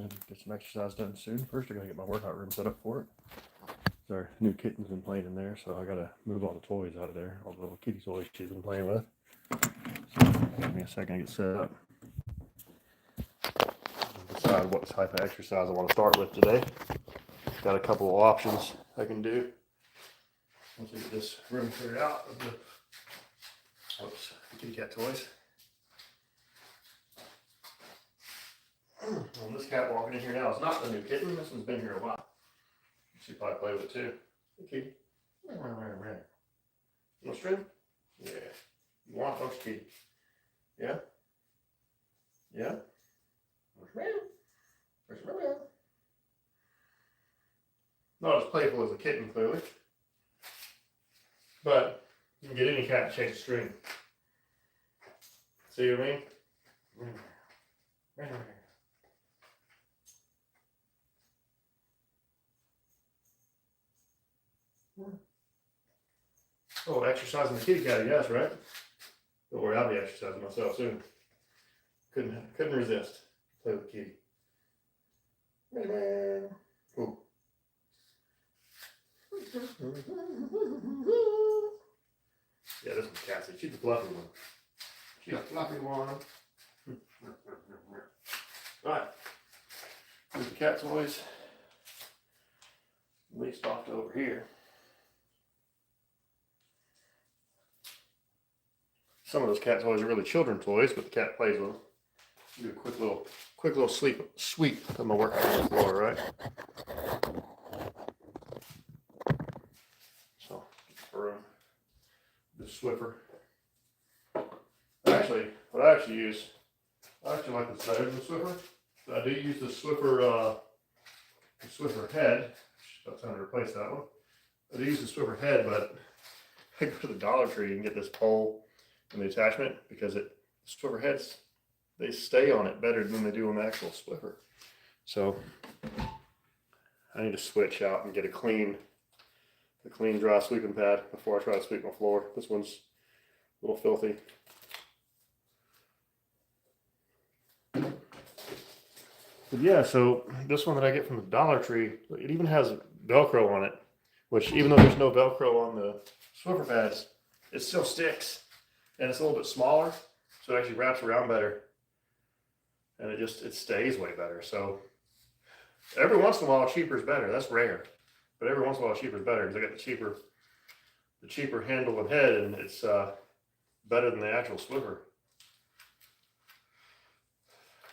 and get some exercise done soon. First, I gotta get my workout room set up for it. Our new kitten's been playing in there, so I gotta move all the toys out of there, all the little kitty toys she's been playing with. So give me a second to get set up. Decide what type of exercise I want to start with today. Got a couple of options I can do. Once I get this room cleared out of the kitty cat toys. Well, this cat walking in here now is not the new kitten. This one's been here a while. She probably play with it too. Hey, kitty. You want a string? Yeah. You want a kitty? Yeah? Yeah? Not as playful as a kitten, clearly. But you can get any cat to chase a string. See what I mean? Oh, exercising the kitty cat, I guess, right? Don't worry, I'll be exercising myself soon. Couldn't resist. Play with the kitty. Ooh. Yeah, this one's Cassie. She's the fluffy one. She's a fluffy one. Alright. Here's the cat toys. At least off to over here. Some of those cat toys are really children toys, but the cat plays with them. Do a quick little sweep of my workout on the floor, right? So, for the Swiffer. What I actually use, I actually like this better than the Swiffer. So I do use the Swiffer head. I was trying to replace that one. I do use the Swiffer head, but I go to the Dollar Tree and get this pole and the attachment because the Swiffer heads, they stay on it better than they do on the actual Swiffer. So I need to switch out and get a clean dry sweeping pad before I try to sweep my floor. This one's a little filthy. But yeah, so this one that I get from the Dollar Tree, it even has Velcro on it, which even though there's no Velcro on the Swiffer pads, it still sticks. And it's a little bit smaller, so it actually wraps around better. And it stays way better. So every once in a while, cheaper is better. That's rare. But every once in a while, cheaper is better because I got the cheaper handle and head, and it's better than the actual Swiffer.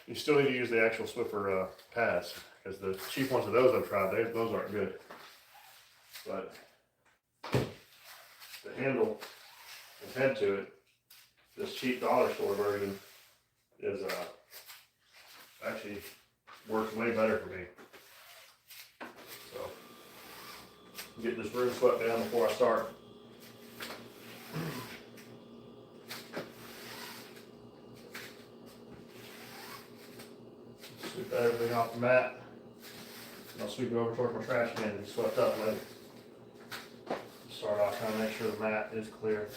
You still need to use the actual Swiffer pads because the cheap ones of those I've tried, those aren't good. But the handle and head to it, this cheap dollar store version is actually works way better for me. So I'm getting this room swept down before I start. Sweep everything off the mat. And I'll sweep it over towards my trash can and swept up later. Start off trying to make sure the mat is clear.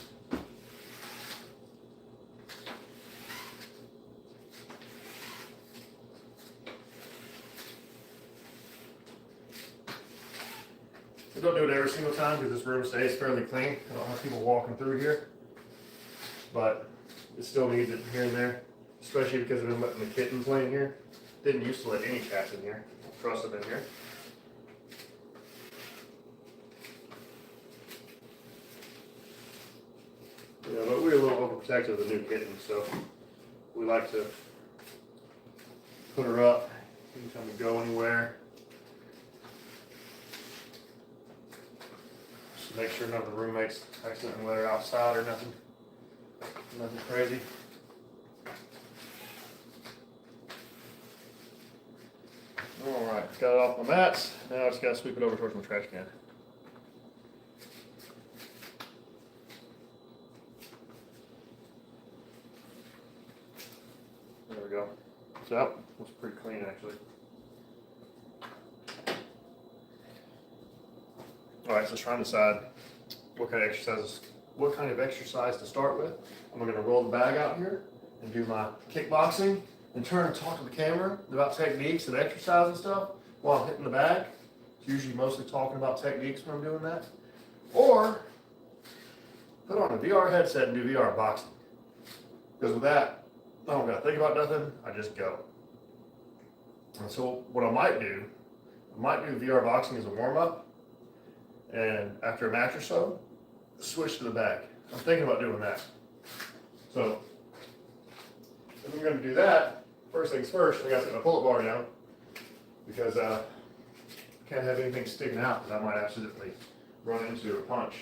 I don't do it every single time because this room stays fairly clean. I don't have people walking through here, but it still needs it here and there, especially because I've been letting the kittens lay in here. Didn't used to let any cats in here. Trust them in here. Yeah, but we're a little overprotective of the new kitten, so we like to put her up anytime we go anywhere. Just to make sure none of the roommates accidentally let her outside or nothing crazy. Alright, got it off my mats. Now I just gotta sweep it over towards my trash can. There we go. So that was pretty clean actually. Alright, so let's try and decide what kind of exercise to start with. I'm gonna roll the bag out here and do my kickboxing and turn and talk to the camera about techniques and exercise and stuff while I'm hitting the bag. It's usually mostly talking about techniques when I'm doing that. Or put on a VR headset and do VR boxing. Because with that, I don't gotta think about nothing, I just go. And so what I might do VR boxing as a warm-up, and after a match or so, switch to the bag. I'm thinking about doing that. So if I'm gonna do that, first things first, I gotta set my pull-up bar down, because I can't have anything sticking out that I might accidentally run into or punch.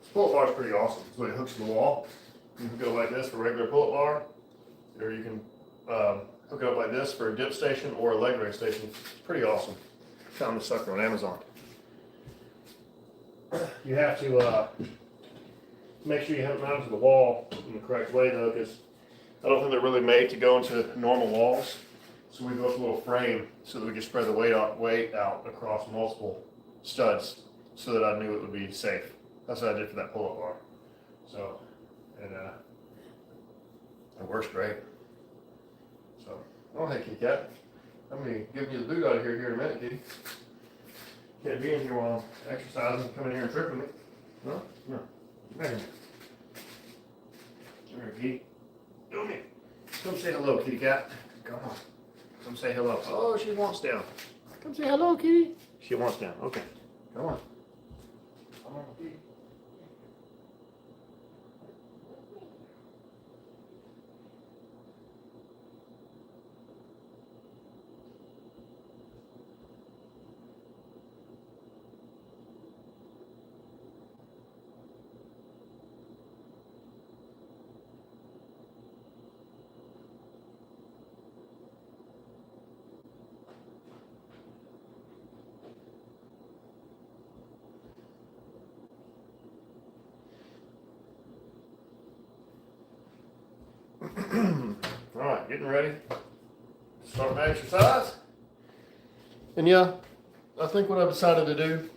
This pull-up bar is pretty awesome. So it hooks to the wall. You can go like this for a regular pull-up bar, or you can hook it up like this for a dip station or a leg raise station. It's pretty awesome. Found this sucker on Amazon. You have to make sure you have it mounted to the wall in the correct way though, because I don't think they're really made to go into normal walls. So we built a little frame so that we could spread the weight out across multiple studs so that I knew it would be safe. That's what I did for that pull-up bar. So, and it works great. So, oh hey kitty cat, I'm gonna give you the boot out of here in a minute, kitty. Can't be in here while I'm exercising, come in here and tripping me. No, no, come here. Come here, kitty. Come here. Come say hello, kitty cat. Come on. Come say hello. Oh, she wants down. Come say hello, kitty. She wants down. Okay. Come on. Come on, kitty. All right, getting ready to start my exercise. And yeah, I think what I've decided to do,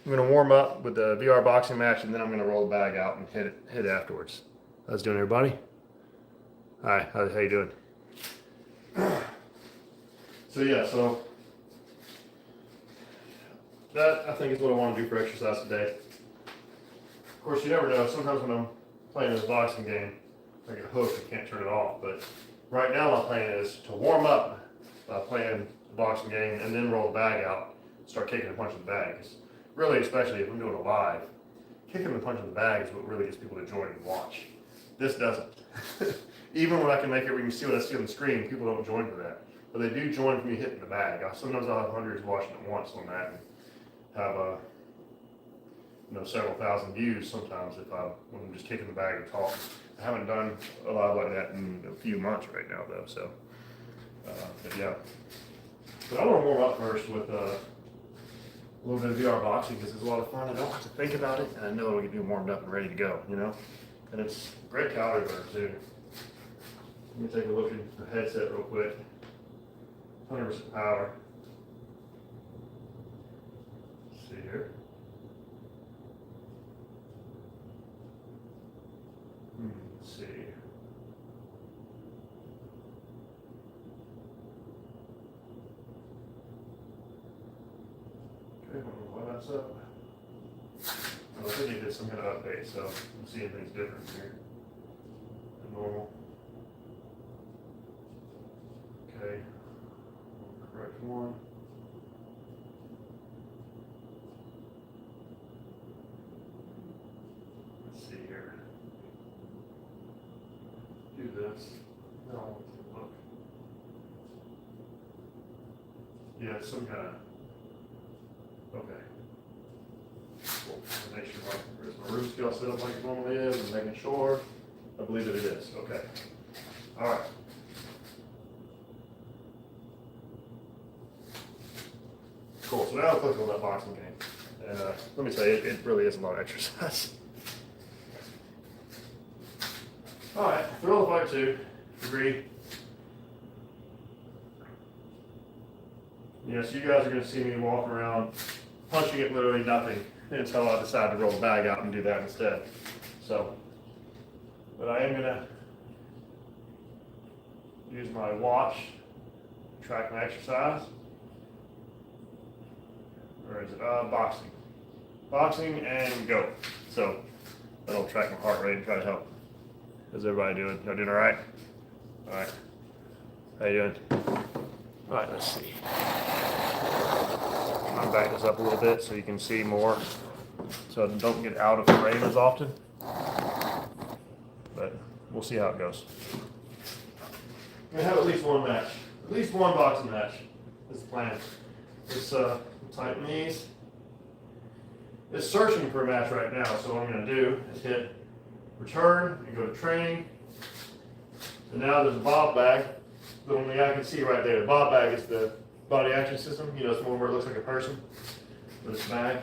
I'm going to warm up with the VR boxing match, and then I'm going to roll the bag out and hit it afterwards. How's it doing, everybody? Hi, how you doing? So that I think is what I want to do for exercise today. Of course, you never know. Sometimes when I'm playing this boxing game, I get hooked and can't turn it off. But right now, my plan is to warm up by playing the boxing game and then roll the bag out, start kicking and punching the bag. 'Cause really, especially if I'm doing it live, kicking and punching the bag is what really gets people to join and watch. This doesn't. Even when I can make it where you can see what I see on the screen, people don't join for that. But they do join for me hitting the bag. Sometimes I'll have hundreds watching at once on that and have several thousand views sometimes when I'm just kicking the bag and talking. I haven't done a lot like that in a few months right now though, so but yeah. But I want to warm up first with a little bit of VR boxing because it's a lot of fun. I don't have to think about it, and I know it'll get me warmed up and ready to go, you know? And it's a great calorie burn too. Let me take a look at the headset real quick. 100% power. Let's see here. Let's see. Okay, I don't know why that's up. I think he did some kind of update, so I'm seeing things different here than normal. Okay, correct one. Let's see here. Do this. No, I want to look. Yeah, it's some kind of. Okay. Cool. Make sure my room scale set up like it normally is, and making sure. I believe that it is. Okay. All right. Cool. So now I'll click on that boxing game. And let me tell you, it really is a lot of exercise. All right. Thrill of fight 2. Agree. Yeah, so you guys are gonna see me walk around punching at literally nothing until I decide to roll the bag out and do that instead. So, but I am gonna use my watch to track my exercise. Or is it boxing? Boxing and go. So that'll track my heart rate and try to help. How's everybody doing? Y'all doing all right? All right. How you doing? All right, let's see. I'll back this up a little bit so you can see more, so I don't get out of frame as often. But we'll see how it goes. I'm gonna have at least one match, at least one boxing match. Is the plan. It's tighten these. It's searching for a match right now, so what I'm gonna do is hit return and go to training. And now there's a bob bag. The only I can see right there. The bob bag is the body action system. You know, it's more where it looks like a person, but it's a bag.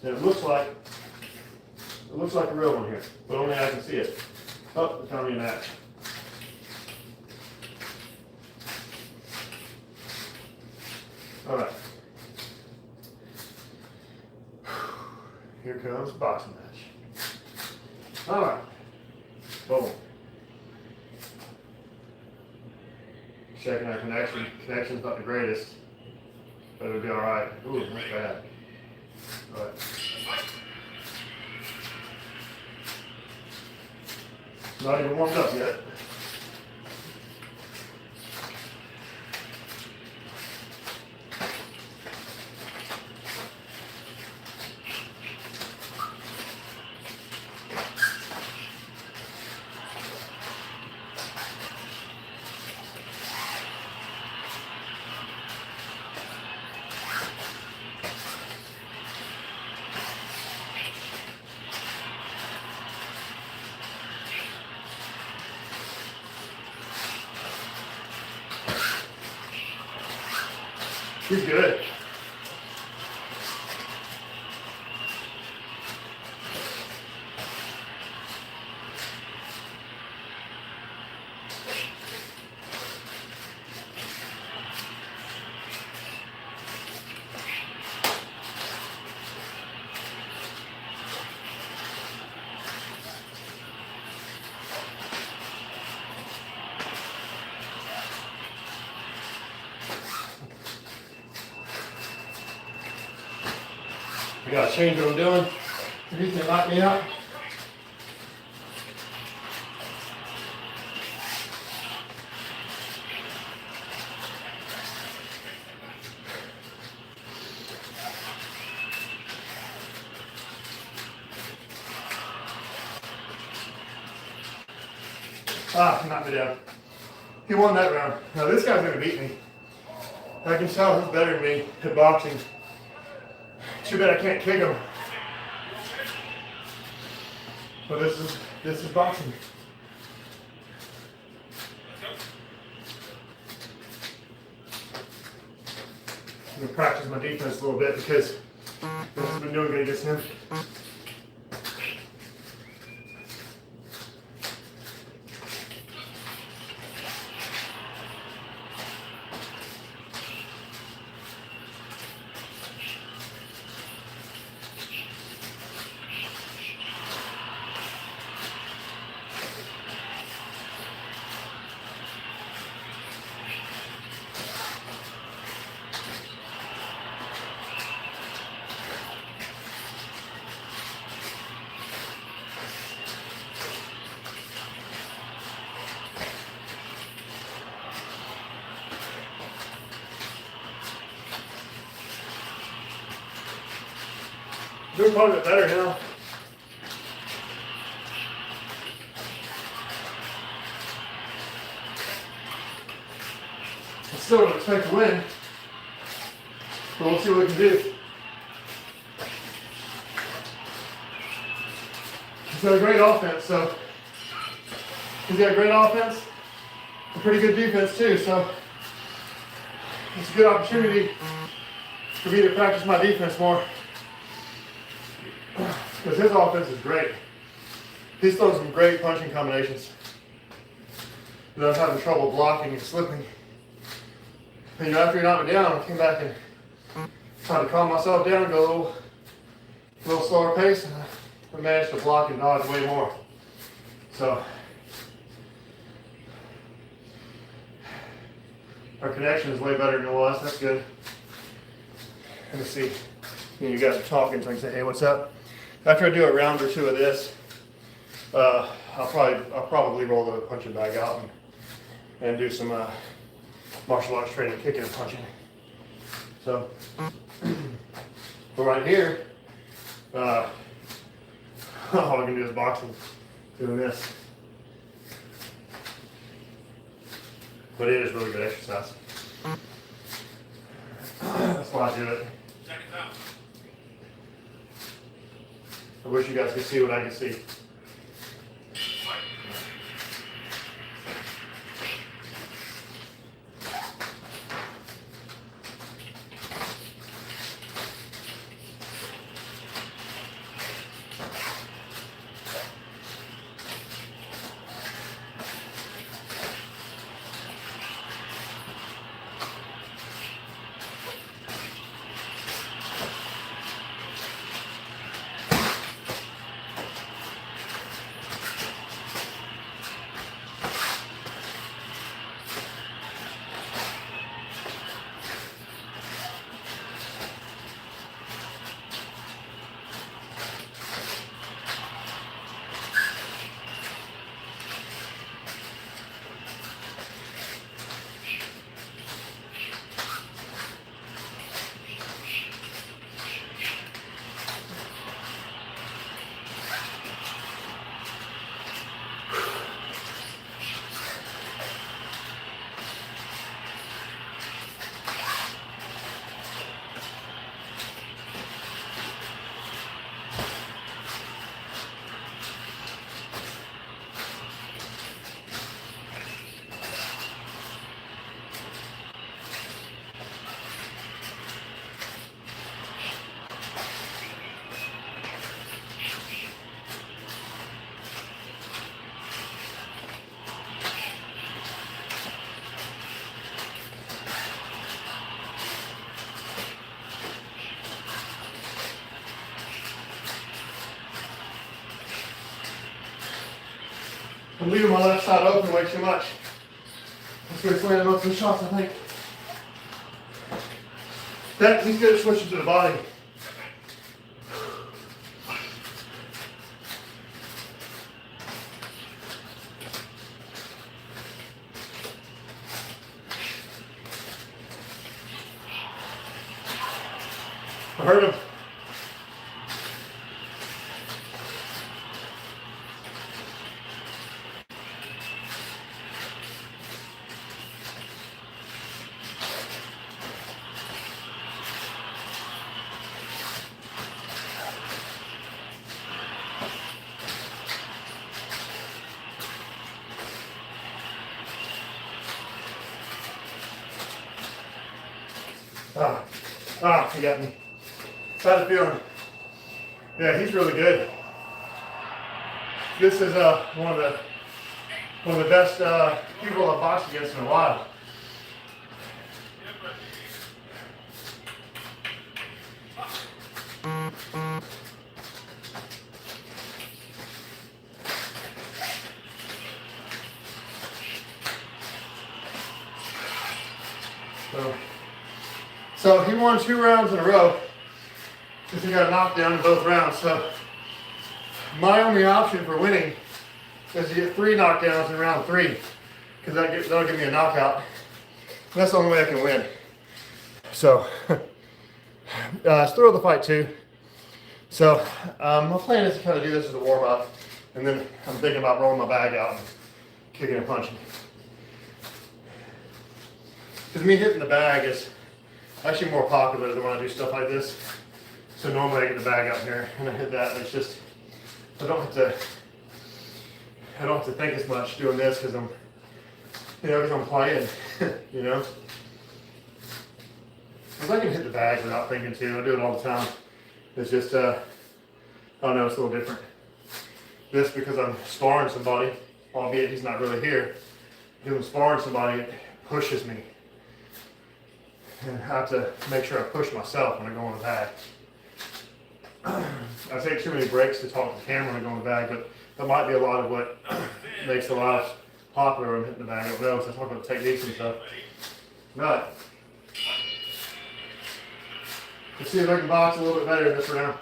And it looks like a real one here, but only I can see it. Oh, it's telling me a match. All right. Here comes the boxing match. All right. Boom. Checking our connection. Connection's not the greatest, but it'll be all right. Ooh, that's bad. All right. Not even warmed up yet. She's good. I gotta change what I'm doing. He's gonna knock me out. Ah, knocked me down. He won that round. Now this guy's gonna beat me. I can tell he's better than me at boxing. Too bad I can't kick him. But this is boxing. I'm gonna practice my defense a little bit because this has been doing good against him. Doing quite a bit better now. I still don't expect to win, but we'll see what we can do. He's got a great offense, so he's got a great offense, a pretty good defense too, so it's a good opportunity for me to practice my defense more. Because his offense is great. He's throwing some great punching combinations. But I'm having trouble blocking and slipping. And after he knocked me down, I came back and tried to calm myself down, go a little slower pace, and I managed to block and dodge way more. So our connection is way better than it was. That's good. Let me see. You guys are talking, so I can say, hey, what's up? After I do a round or two of this, I'll probably roll the punching bag out and do some martial arts training, kicking and punching. So, but right here, all I can do is boxing, doing this. But it is really good exercise. That's why I do it. I wish you guys could see what I can see. I'm leaving my left side open way too much. That's where it's landing most of the shots, I think. He's good at switching to the body. I heard him. He got me. How's it feeling? Yeah, he's really good. This is one of the best people I've boxed against in a while. So he won 2 rounds in a row because he got a knockdown in both rounds. So my only option for winning is to get 3 knockdowns in round 3 because that'll give me a knockout. And that's the only way I can win. So it's thrill of the fight too. So my plan is to kind of do this as a warm up, and then I'm thinking about rolling my bag out and kicking and punching. Because me hitting the bag is actually more popular than when I do stuff like this. So normally I get the bag out here and I hit that, and it's just, I don't have to think as much doing this because I'm playing, you know. Because I can hit the bag without thinking too. I do it all the time. It's just, I don't know, it's a little different. This, because I'm sparring somebody, albeit he's not really here, doing sparring somebody, it pushes me. and have to make sure I push myself when I go in the bag. I take too many breaks to talk to the camera when I go in the bag, but that might be a lot of what makes the lives popular when hitting the bag. I don't know, so I talk about techniques and stuff. But let's see if I can box a little bit better this round.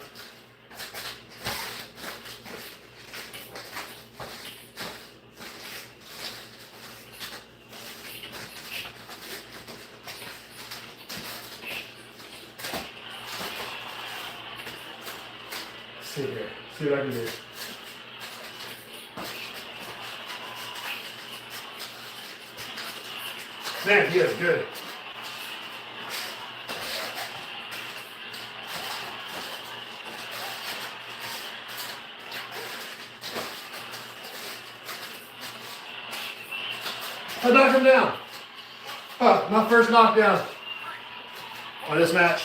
See here. See what I can do. Man, he is good. I knocked him down. Oh, my first knockdown on this match.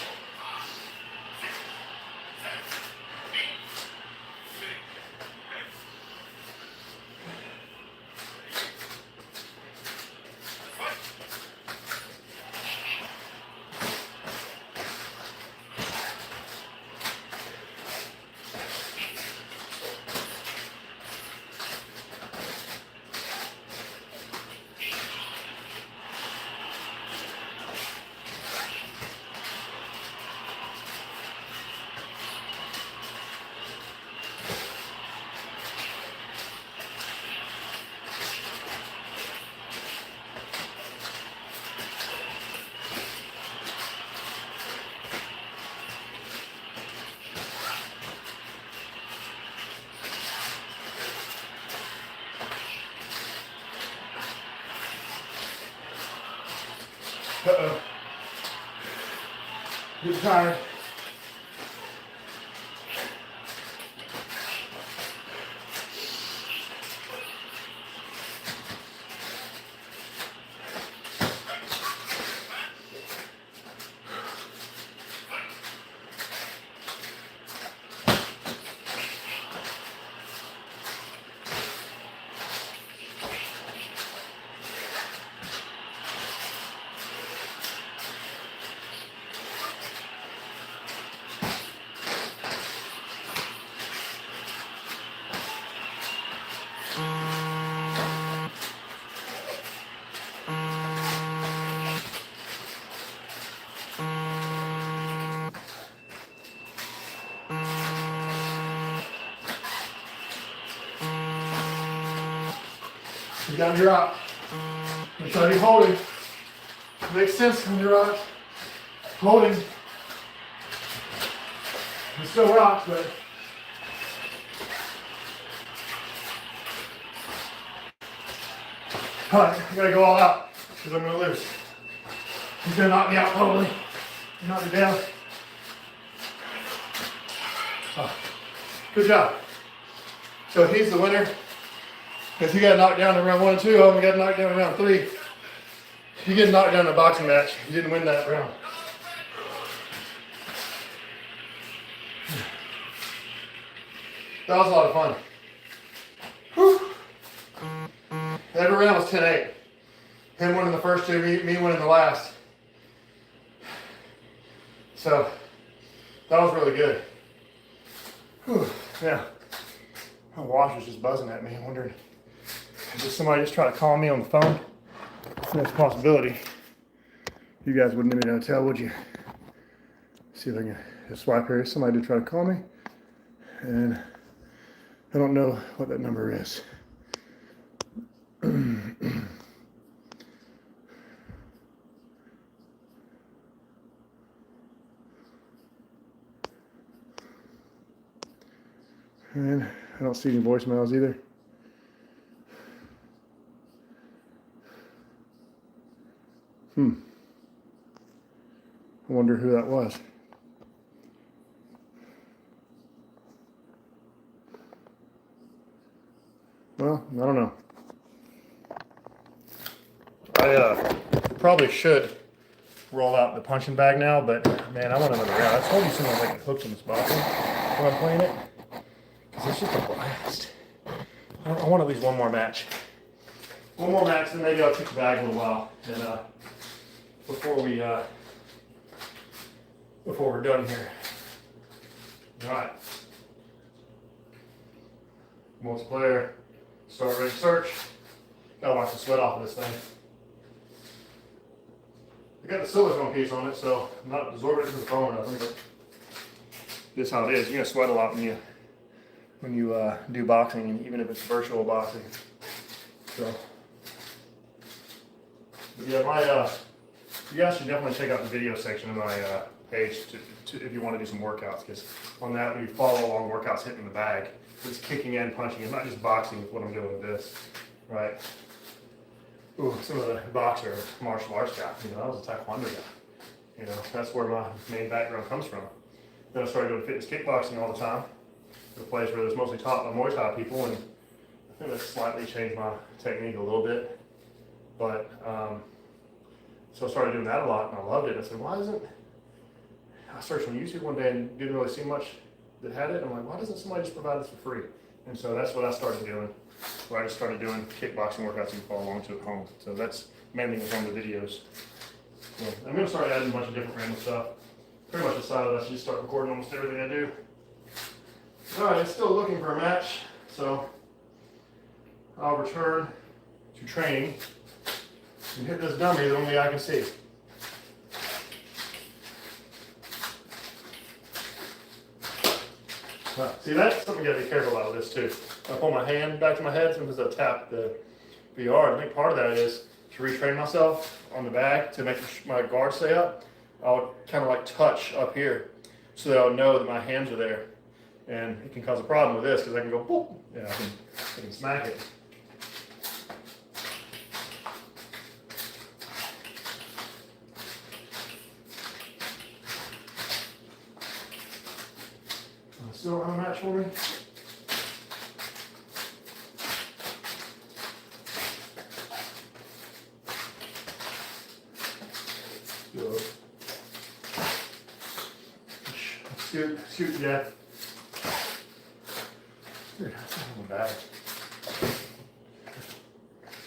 Uh-oh. Get tired. You gotta drop. Make sure you're holding. Makes sense when you rock. Holding. It still rocks, but alright, I gotta go all out because I'm gonna lose. He's gonna knock me out probably. Knock me down. Oh, good job. So he's the winner. Because he got knocked down in round 1 and 2, I got knocked down in round 3. You get knocked down in a boxing match, you didn't win that round. That was a lot of fun. Whew. Every round was 10-8. Him winning the first 2, me winning the last. So, that was really good. Whew. Yeah. My watch was just buzzing at me. I wondered, did somebody just try to call me on the phone? That's the next possibility. You guys wouldn't even be able to tell, would you? See if I can just swipe here. Somebody did try to call me, and I don't know what that number is. And I don't see any voicemails either. I wonder who that was. Well, I don't know. I probably should roll out the punching bag now, but man, I want another round. I told you something like hooked on this boxing when I'm playing it. Because it's just a blast. I want at least one more match. One more match, then maybe I'll kick the bag a little while. And before we before we're done here. All right. Multiplayer, start ready search. Gotta wash the sweat off of this thing. I got the silicone piece on it, so I'm not absorbing it into the phone or nothing, but this is how it is. You're gonna sweat a lot when you do boxing, even if it's virtual boxing. So, but yeah, you guys should definitely check out the video section of my page if you want to do some workouts, because on that we follow along workouts hitting the bag. It's kicking in, punching. It's not just boxing with what I'm doing with this, right? Ooh, some of the boxer martial arts guys, I was a taekwondo guy. That's where my main background comes from. Then I started doing fitness kickboxing all the time, at a place where there's mostly taught by Muay Thai people, and I think that slightly changed my technique a little bit. But so I started doing that a lot, and I loved it. I said, why isn't? I searched on YouTube one day and didn't really see much that had it. I'm like, why doesn't somebody just provide this for free? And so that's what I started doing. Where I just started doing kickboxing workouts you can follow along to at home. So that's mainly what's on the videos. So I'm going to start adding a bunch of different random stuff. Pretty much decided I should just start recording almost everything I do. Alright, it's still looking for a match, so I'll return to training and hit this dummy that only I can see. See, that's something you gotta be careful about with this too. I pull my hand back to my head sometimes I tap the VR. I think part of that is to retrain myself on the back to make my guard stay up. I'll kind of like touch up here so that I'll know that my hands are there. And it can cause a problem with this because I can go boop, and I can smack it. Still have a match for me? Good. Shoot, yeah. Here, that's not my bag.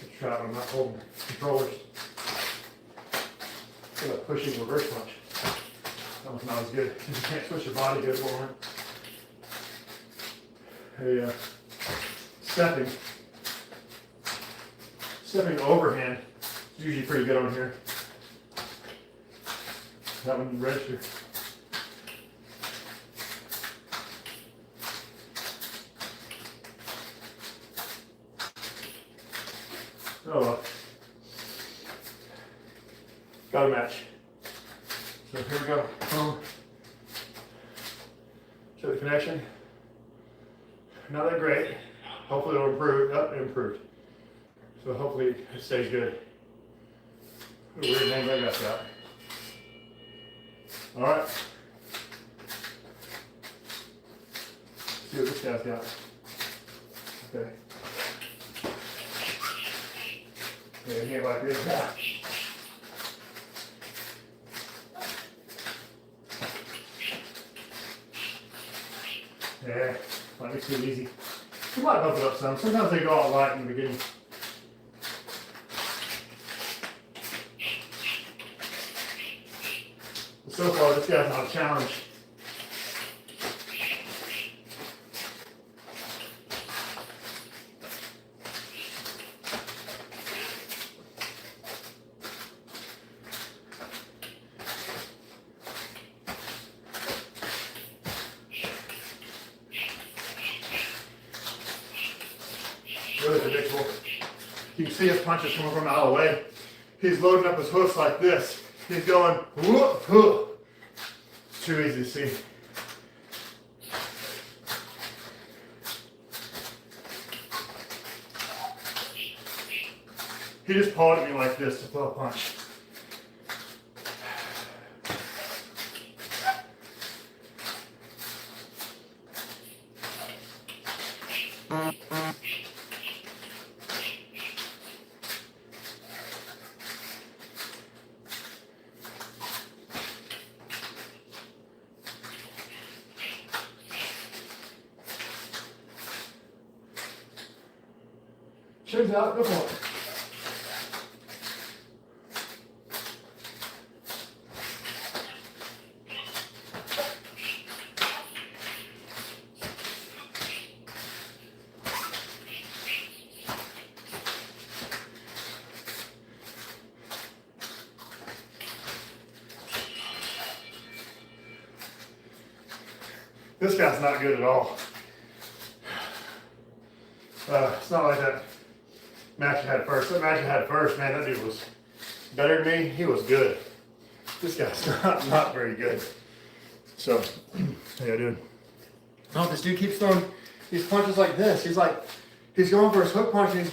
Good shot, I'm not holding controllers. I feel like pushing reverse punch. That was not as good. You can't switch your body good for it. Stepping overhand is usually pretty good on here. That one you register. Oh well. Got a match. So here we go. Show the connection. Not that great. Hopefully it'll improve. Oh, it improved. So hopefully it stays good. What a weird name that guy's got. Alright. See what this guy's got. Okay. Yeah, he ain't like this guy. Yeah, might be too easy. You might bump it up some. Sometimes they go all light in the beginning. But so far, this guy's not a challenge. Really predictable. You can see his punches coming from a mile away. He's loading up his hoofs like this. He's going whoop, whoop. It's too easy to see. He just pawed at me like this to throw a punch. Shins out, go for it. This guy's not good at all. It's not like that match I had first. That match I had first, man, that dude was better than me. He was good. This guy's not very good. So, yeah, dude. Oh, this dude keeps throwing these punches like this. He's going for his hook punch and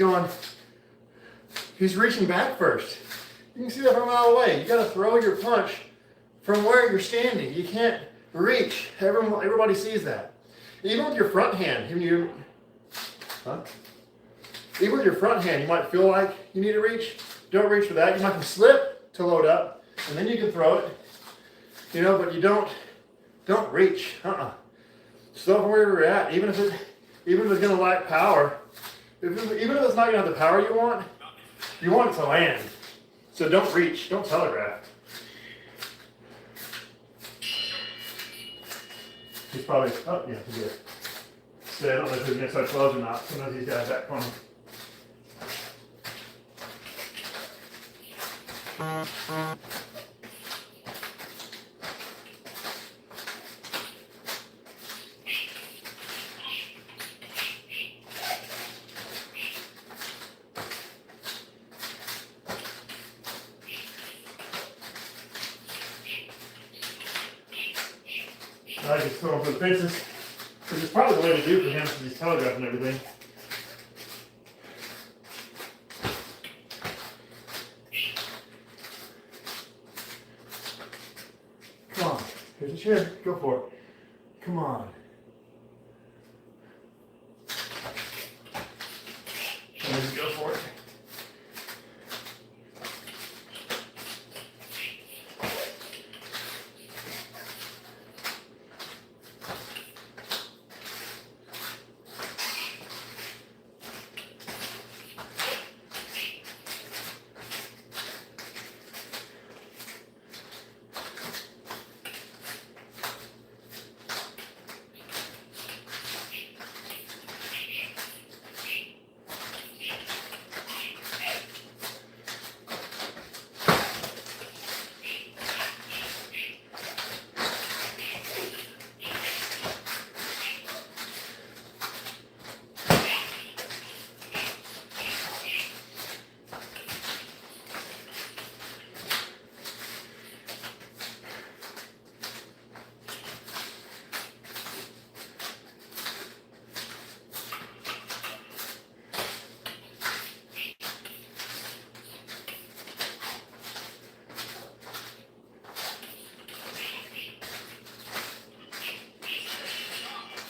he's reaching back first. You can see that from a mile away. You gotta throw your punch from where you're standing. You can't reach. Everybody sees that. Even with your front hand, even with your front hand, you might feel like you need to reach. Don't reach for that. You might slip to load up, and then you can throw it. You know, but you don't reach. Still from where you're at, even if it's gonna lack power, even if it's not gonna have the power you want it to land. So don't reach, don't telegraph. He's probably, oh yeah, he's good. So I don't know if he's inside close or not. Sometimes these guys back corner. I just throw him for the fences, which is probably the way to do for him since he's telegraphing everything. Come on, here's a chair, go for it. Come on. Let's go for it.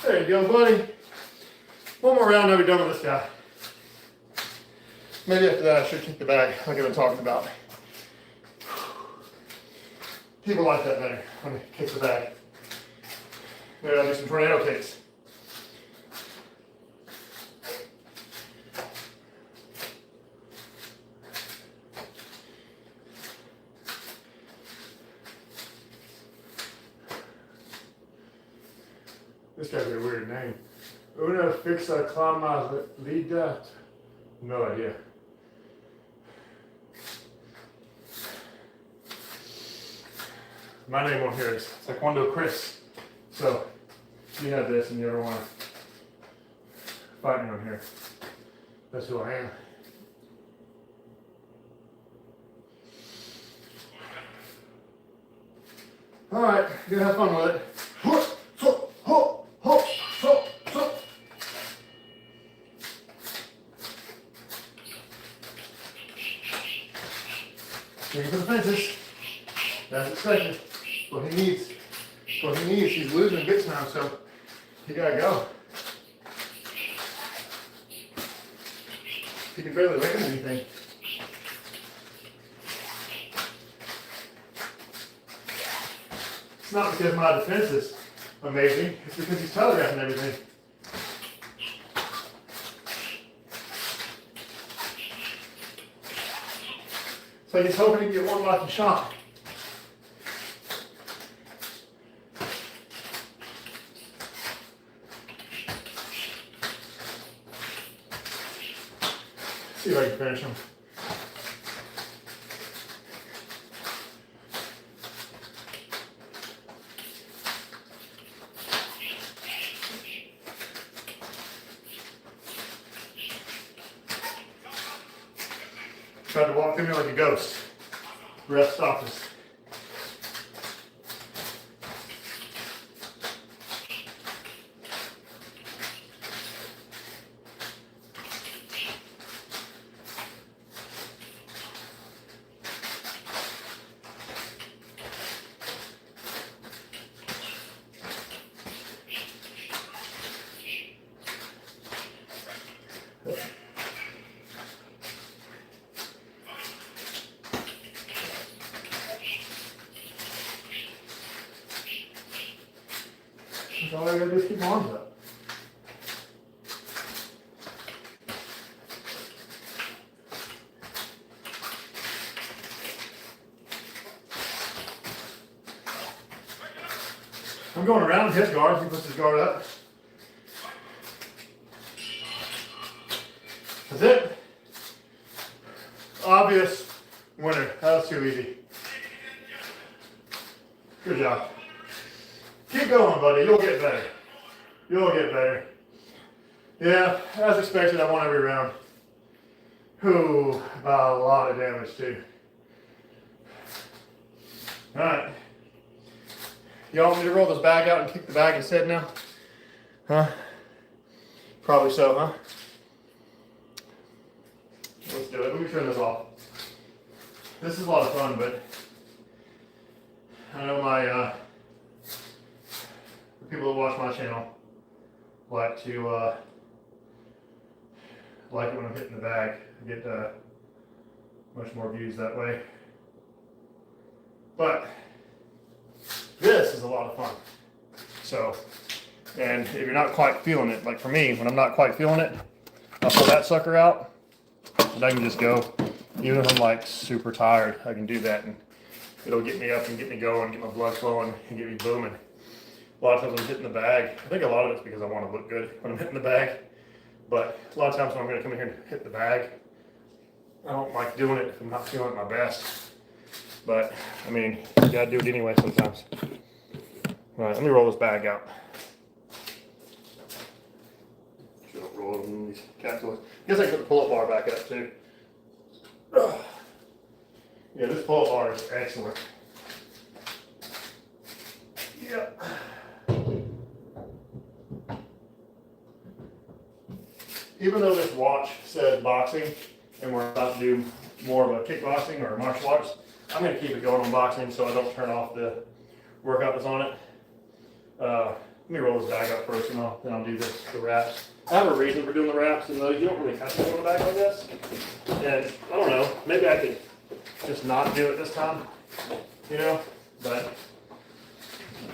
There you go, buddy. One more round, I'll be done with this guy. Maybe after that I should kick the bag, like I've been talking about. People like that better when they kick the bag. Maybe I'll do some tornado kicks. This guy's got a weird name. Una fixa clama lida. No idea. My name on here is Taekwondo Chris. So if you have this and you ever want to fight me on here, that's who I am. All right, you're gonna have fun with it. Swing for the fences. That's expected. What he needs. What he needs. He's losing big time, so he gotta go. He can barely land anything. It's not because my defense is amazing. It's because he's telegraphing everything. So he's hoping to get one lucky shot. See if I can finish him. Tried to walk through me like a ghost. Ref stopped us. All I gotta do is keep my arms up. I'm going around his guard. He puts his guard up. That's it. Obvious winner. That was too easy. Good job. Keep going, buddy. You'll get better. You'll get better. Yeah, as expected, I won every round. Ooh, about a lot of damage, too. Alright. Y'all want me to roll this bag out and kick the bag instead now? Huh? Probably so, huh? Let's do it. Let me turn this off. This is a lot of fun, but I know my the people that watch my channel like to like it when I'm hitting the bag. I get much more views that way. But this is a lot of fun. So, and if you're not quite feeling it, like for me, when I'm not quite feeling it, I'll pull that sucker out and I can just go. Even if I'm like super tired, I can do that and it'll get me up and get me going, get my blood flowing and get me booming. A lot of times I'm hitting the bag. I think a lot of it's because I want to look good when I'm hitting the bag. But a lot of times when I'm going to come in here and hit the bag, I don't like doing it if I'm not feeling my best. But, I mean, you gotta do it anyway sometimes. All right, let me roll this bag out. Sure don't roll it in these capsules. I guess I could put the pull-up bar back up too. Yeah, this pull-up bar is excellent. Yeah. Even though this watch says boxing, and we're about to do more of a kickboxing or martial arts, I'm going to keep it going on boxing so I don't turn off the workout that's on it. Let me roll this bag up first and then I'll do the wraps. I have a reason for doing the wraps, and though you don't really have to go on the bag like this. And I don't know, maybe I could just not do it this time, you know, but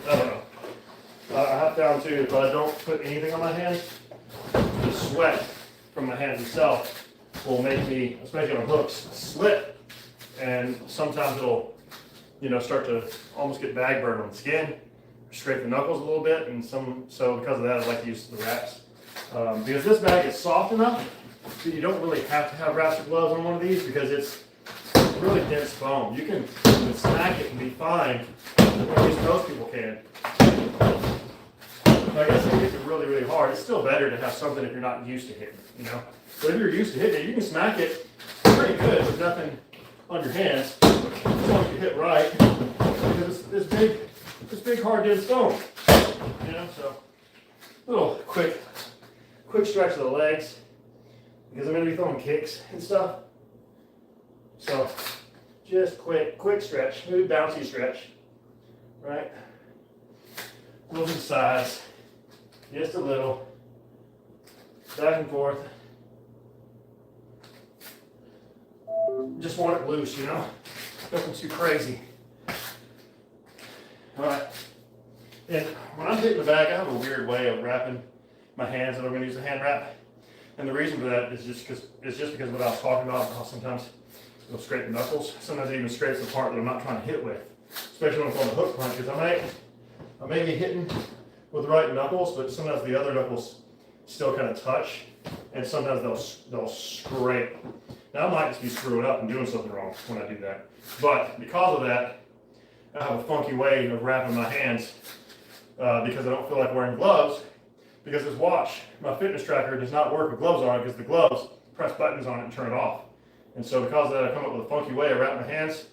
I don't know. I have found too, if I don't put anything on my hands, the sweat from my hands itself will make me, especially on hooks, slip. And sometimes it'll, you know, start to almost get bag burn on the skin, scrape the knuckles a little bit, and so because of that, I like to use the wraps. Because this bag is soft enough that you don't really have to have wraps or gloves on one of these because it's really dense foam. You can smack it and be fine, or at least most people can. But I guess if it gets it really, really hard, it's still better to have something if you're not used to hitting, you know. But if you're used to hitting it, you can smack it pretty good with nothing on your hands, as long as you hit right, because it's this big hard dense foam, you know. So little quick stretch of the legs because I'm going to be throwing kicks and stuff. So just quick stretch, maybe bouncy stretch, right? Moving sides, just a little, back and forth. Just want it loose, you know? Nothing too crazy. Alright. And when I'm hitting the bag, I have a weird way of wrapping my hands, and I'm going to use a hand wrap. And the reason for that is just because of what I was talking about, how sometimes it'll scrape the knuckles. Sometimes it even scrapes the part that I'm not trying to hit with. Especially when I'm on the hook punch, because I may be hitting with the right knuckles, but sometimes the other knuckles still kind of touch, and sometimes they'll scrape. Now I might just be screwing up and doing something wrong when I do that. But because of that, I have a funky way of wrapping my hands because I don't feel like wearing gloves, because this watch, my fitness tracker, does not work with gloves on it because the gloves press buttons on it and turn it off. And so because of that, I come up with a funky way I wrap my hands,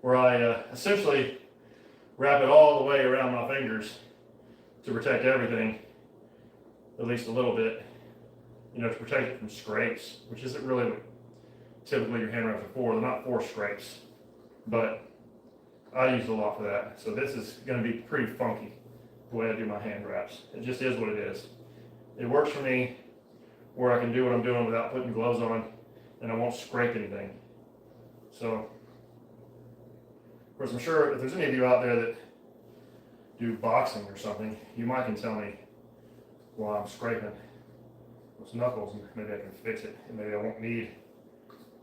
where I essentially wrap it all the way around my fingers to protect everything, at least a little bit, you know, to protect it from scrapes, which isn't really what typically your hand wraps are for. They're not for scrapes, but I use it a lot for that. So this is going to be pretty funky, the way I do my hand wraps. It just is what it is. It works for me where I can do what I'm doing without putting gloves on, and I won't scrape anything. So, of course, I'm sure if there's any of you out there that do boxing or something, you might can tell me while I'm scraping those knuckles, and maybe I can fix it, and maybe I won't need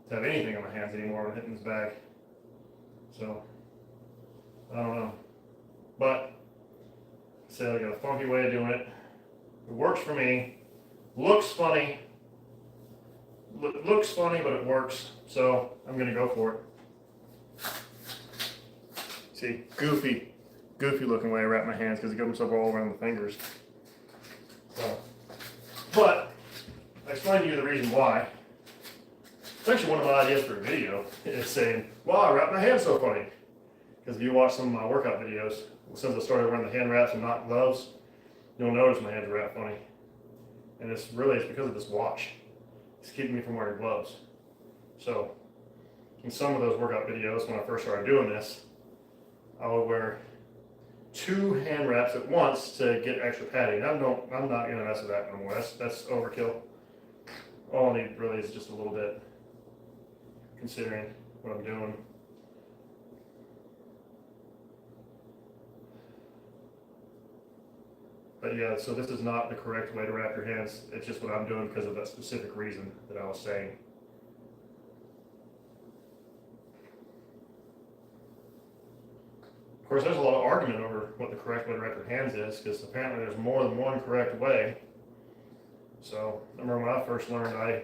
to have anything on my hands anymore when hitting this bag. So, I don't know. But, I said I got a funky way of doing it. It works for me. Looks funny. Looks funny, but it works. So, I'm going to go for it. See, goofy looking way I wrap my hands because it goes up all around the fingers. So, but I explained to you the reason why. It's actually one of my ideas for a video is saying, wow, I wrap my hands so funny. Because if you watch some of my workout videos, since I started wearing the hand wraps and not gloves, you'll notice my hands are wrapped funny. And it's because of this watch. It's keeping me from wearing gloves. So, in some of those workout videos, when I first started doing this, I would wear 2 hand wraps at once to get extra padding. I'm not going to mess with that anymore. That's overkill. All I need really is just a little bit, considering what I'm doing. But yeah, so this is not the correct way to wrap your hands. It's just what I'm doing because of that specific reason that I was saying. Of course, there's a lot of argument over what the correct way to wrap your hands is, because apparently there's more than one correct way. So, I remember when I first learned, I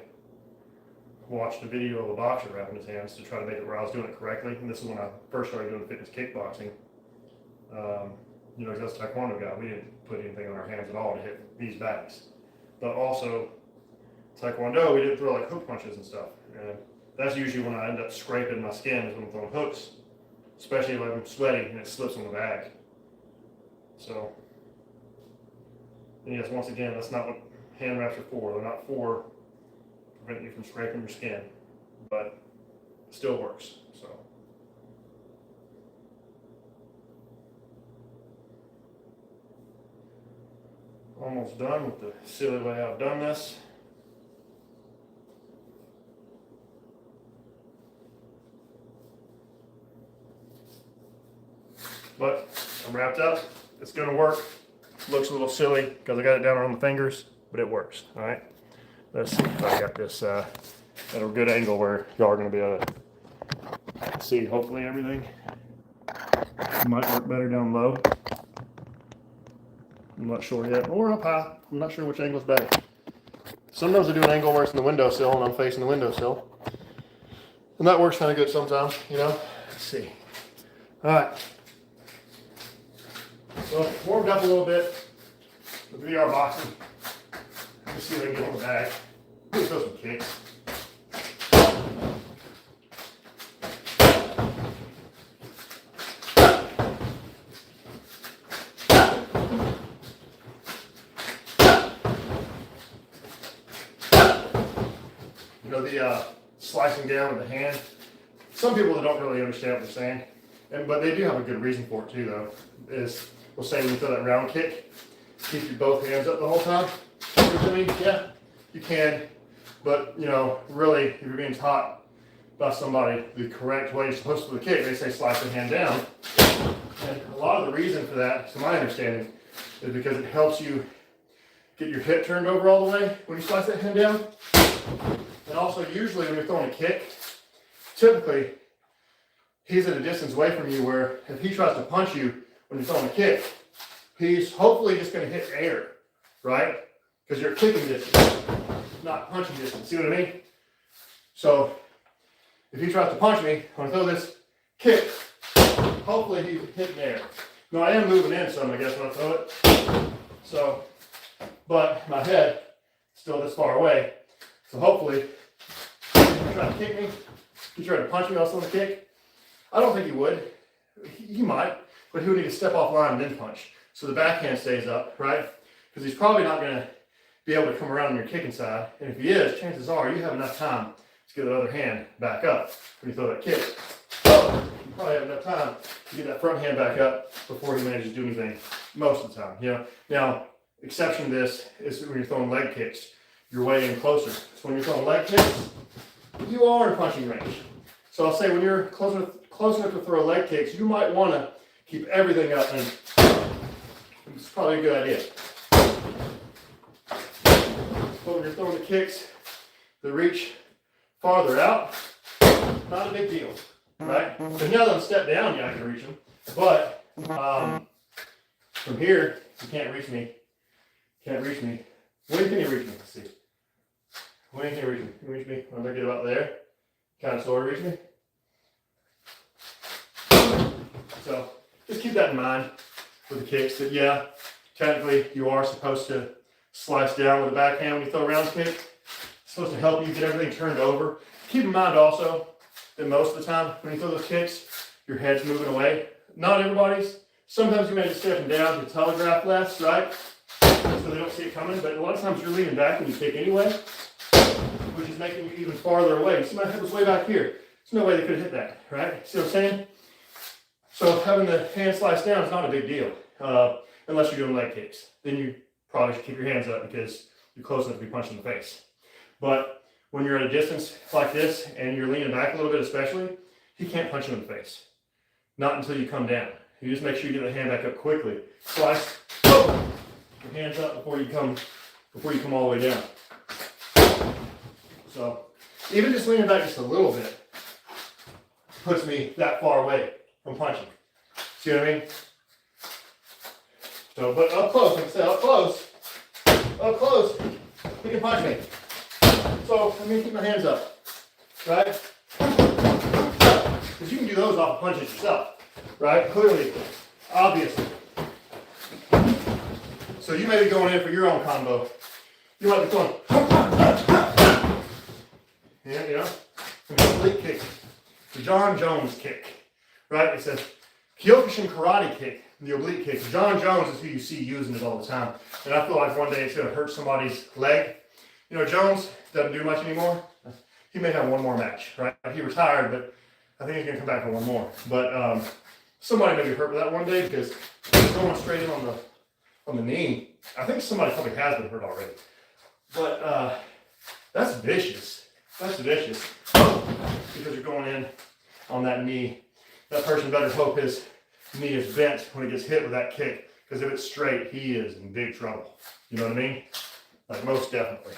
watched a video of a boxer wrapping his hands to try to make it where I was doing it correctly. And this is when I first started doing fitness kickboxing. You know, because that's Taekwondo guy. We didn't put anything on our hands at all to hit these bags. But also, Taekwondo, we didn't throw like hook punches and stuff. And that's usually when I end up scraping my skin, is when I'm throwing hooks. Especially if I'm sweaty and it slips on the bag. So, and yes, once again, that's not what hand wraps are for. They're not for preventing you from scraping your skin, but it still works. So, almost done with the silly way I've done this. But I'm wrapped up. It's going to work. Looks a little silly because I got it down on the fingers, but it works. All right. Let's see if I got this at a good angle where y'all are going to be able to see hopefully everything. Might work better down low. I'm not sure yet. Or up high. I'm not sure which angle is better. Sometimes I do an angle where it's in the windowsill and I'm facing the windowsill. And that works kind of good sometimes, you know. Let's see. All right. So warmed up a little bit with VR boxing. Let's see if I can get on the bag. Let me throw some kicks. You know, the slicing down with the hand. Some people that don't really understand what they're saying, but they do have a good reason for it too, though. Is we'll say when you throw that round kick, keep your both hands up the whole time. To me, yeah, you can, but you know, really, if you're being taught by somebody the correct way you're supposed to do the kick, they say slice the hand down. And a lot of the reason for that, to my understanding, is because it helps you get your hip turned over all the way when you slice that hand down. And also, usually when you're throwing a kick, typically he's at a distance away from you where if he tries to punch you when you're throwing a kick, he's hopefully just going to hit air, right? Because you're kicking distance, not punching distance. See what I mean? So if he tries to punch me, when I throw this kick, hopefully he's hitting air. Now I am moving in some, I guess, when I throw it. So, but my head is still this far away. So hopefully try to kick me, he tried to punch me also on the kick, I don't think he would. He might, but he would need to step off line and then punch. So the backhand stays up, right? Because he's probably not going to be able to come around on your kicking side. And if he is, chances are you have enough time to get that other hand back up when you throw that kick. You probably have enough time to get that front hand back up before he manages to do anything most of the time. You know? Now, exception to this is when you're throwing leg kicks. You're way in closer. So when you're throwing leg kicks, you are in punching range. So I'll say when you're close enough to throw leg kicks, you might want to keep everything up, and it's probably a good idea. But when you're throwing the kicks that reach farther out, not a big deal, right? Because now that I'm stepped down, yeah, I can reach them. But from here, you can't reach me. Can't reach me. When can you reach me? Let's see. When can you reach me? Can you reach me? When I get about there, kind of sort of reach me. So just keep that in mind with the kicks. That yeah, technically you are supposed to slice down with the backhand when you throw a round kick. It's supposed to help you get everything turned over. Keep in mind also that most of the time when you throw those kicks, your head's moving away. Not everybody's. Sometimes you may just step them down to telegraph less, right? So they don't see it coming, but a lot of times you're leaning back when you kick anyway, which is making you even farther away. See, my head was way back here. There's no way they could hit that, right? See what I'm saying? So having the hand sliced down is not a big deal, unless you're doing leg kicks. Then you probably should keep your hands up because you're close enough to be punched in the face. But when you're at a distance like this and you're leaning back a little bit especially, he can't punch you in the face. Not until you come down. You just make sure you get the hand back up quickly. Slice, oh, your hands up before you come all the way down. So even just leaning back just a little bit puts me that far away from punching. See what I mean? So, but up close, like I said, up close, he can punch me. So let me keep my hands up, right? Because you can do those off of punches yourself, right? Clearly, obviously. So you may be going in for your own combo. You might be going, yeah, you know, an oblique kick, the John Jones kick, right? It says Kyokushin karate kick, the oblique kick. John Jones is who you see using it all the time. And I feel like one day it's going to hurt somebody's leg. You know, Jones doesn't do much anymore. He may have one more match, right? He retired, but I think he's going to come back for one more. But somebody may be hurt with that one day because he's going straight in on the knee. I think somebody probably has been hurt already. But that's vicious. That's vicious. Because you're going in on that knee. That person better hope his knee is bent when he gets hit with that kick. Because if it's straight, he is in big trouble. You know what I mean? Like most definitely.